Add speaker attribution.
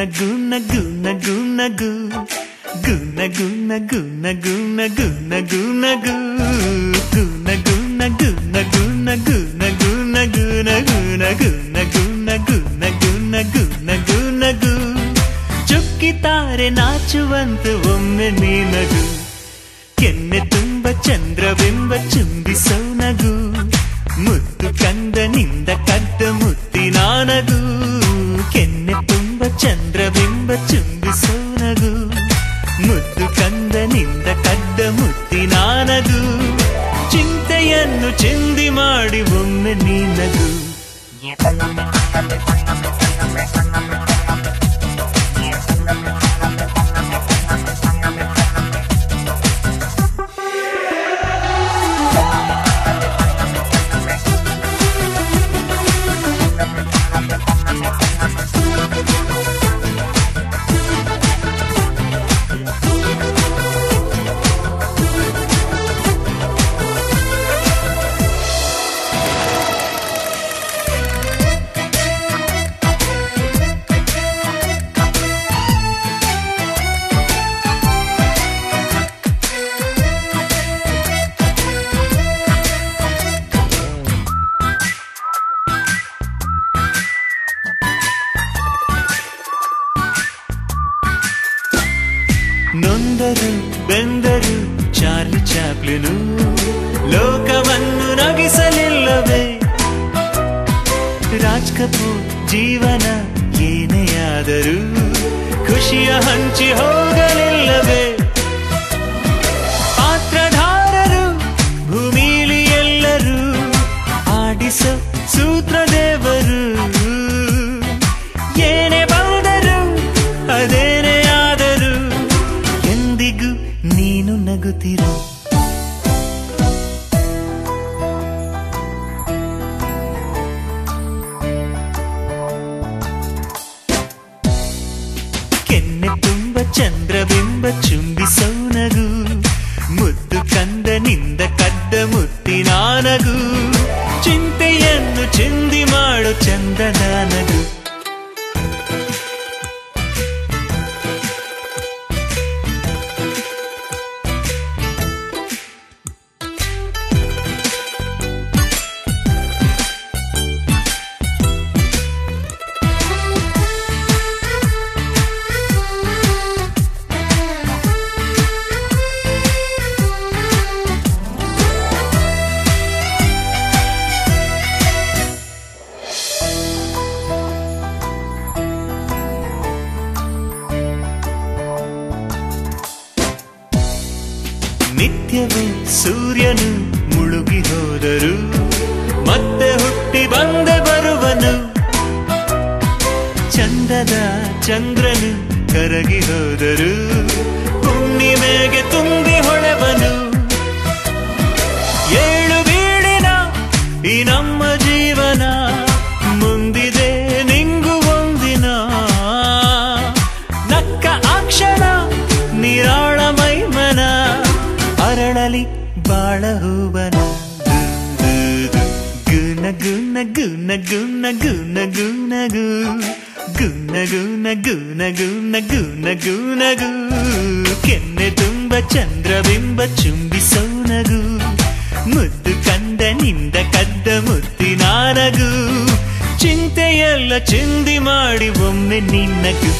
Speaker 1: ನಗು ನಗು ನಗು ನಗು ಗು ನಗು ನಗು ನಗು ನಗು ನಗು ನಗು ಗು ನಗು ನಗು ನಗು ನಗು ನಗು ನಗು ನಗು ನಗು ನಗು ನಗು ನಗು ನಗು ನಗು ನಗು ಚುಕ್ಕಿತಾರೆ ನಾಚುವಂತೆ ಒಮ್ಮೆ ನೀ ನಗು ಕೆನ್ನೆ ತುಂಬ ಚಂದ್ರಬಿಂಬ ಚುಂಬಿಸೋ ನಗು ಮುತ್ತು ಕಂದನಿಂದ ಕದ್ದ ಮುತ್ತಿನ ನಗು ಕೆನ್ನೆ ತುಂಬ ಚಂದ್ರಬಿಂಬ ಚುಂಬಿಸೋ ನಗು ಮುದ್ದು ಕಂದನಿಂದ ಕದ್ದ ಮುತ್ತಿನ ನಗು ಚಿಂತೆಯನ್ನು ಚಿಂದಿ ಮಾಡಿ ಒಮ್ಮೆ ನೀ ನಗು ನೊಂದರು ಬೆಂದರು ಚಾರ್ಲಿ ಚಾಪ್ಲಿನು ಲೋಕವನ್ನು ನಗಿಸಲಿಲ್ಲವೇ ರಾಜ್ ಕಪೂರ್ ಜೀವನ ಏನೇ ಆದರೂ ಖುಷಿಯ ಹಂಚಿ ಹೋಗಲಿಲ್ಲವೇ ಪಾತ್ರಧಾರರು ಭೂಮಿಲಿ ಎಲ್ಲರೂ ಆಡಿಸೋ ಸೂತ್ರದೇವರು ಏನೇ ಬಂದರು ಅದೇನೇ ಆದರೂ ಎಂದಿಗೂ ನೀನು ನಗುತ್ತಿರು ಕೆನ್ನೆ ತುಂಬ ಚಂದ್ರಬಿಂಬ ಚುಂಬಿಸೋ ನಗು ಮುದ್ದು ಕಂದನಿಂದ ಕದ್ದ ಮುತ್ತಿನ ನಗು ಚಿಂತೆಯನ್ನು ಚಿಂದಿ ಮಾಡು ಚಂದದ ನಗು ನಿತ್ಯವೇ ಸೂರ್ಯನು ಮುಳುಗಿ ಹೋದರು ಮತ್ತೆ ಹುಟ್ಟಿ ಬಂದೆ ಬರುವನು ಚಂದದ ಚಂದ್ರನು ಕರಗಿ ಹೋದರು ಹುಣ್ಣಿಮೆಗೆ ತುಂಬಿ ಹೊಳೆವನು ಏಳು ಬೀಳಿನ ಈ ನಮ್ಮ ಜೀವನ ಮುಂದಿದೆ ನಿಂಗು ಒಂದಿನ ನಕ್ಕ ಅಕ್ಷಣ ನಿರಾಳ ಮೈಮನ ಅರಳಲಿ ಬಾಳ ಹೂವನ ನಗು ನಗು ನಗು ನಗು ನಗು ನಗು ಗು ನಗು ನಗು ನಗು ನಗು ನಗು ನಗು ಕೆನ್ನೆ ತುಂಬ ಚಂದ್ರಬಿಂಬ ಚುಂಬಿಸೋ ನಗು ಮುದ್ದು ಕಂದನಿಂದ ಕದ್ದ ಮುತ್ತಿನ ನಗು ಚಿಂತೆಯೆಲ್ಲ ಚಿಂದಿ ಮಾಡಿ ಒಮ್ಮೆ ನೀ ನಗು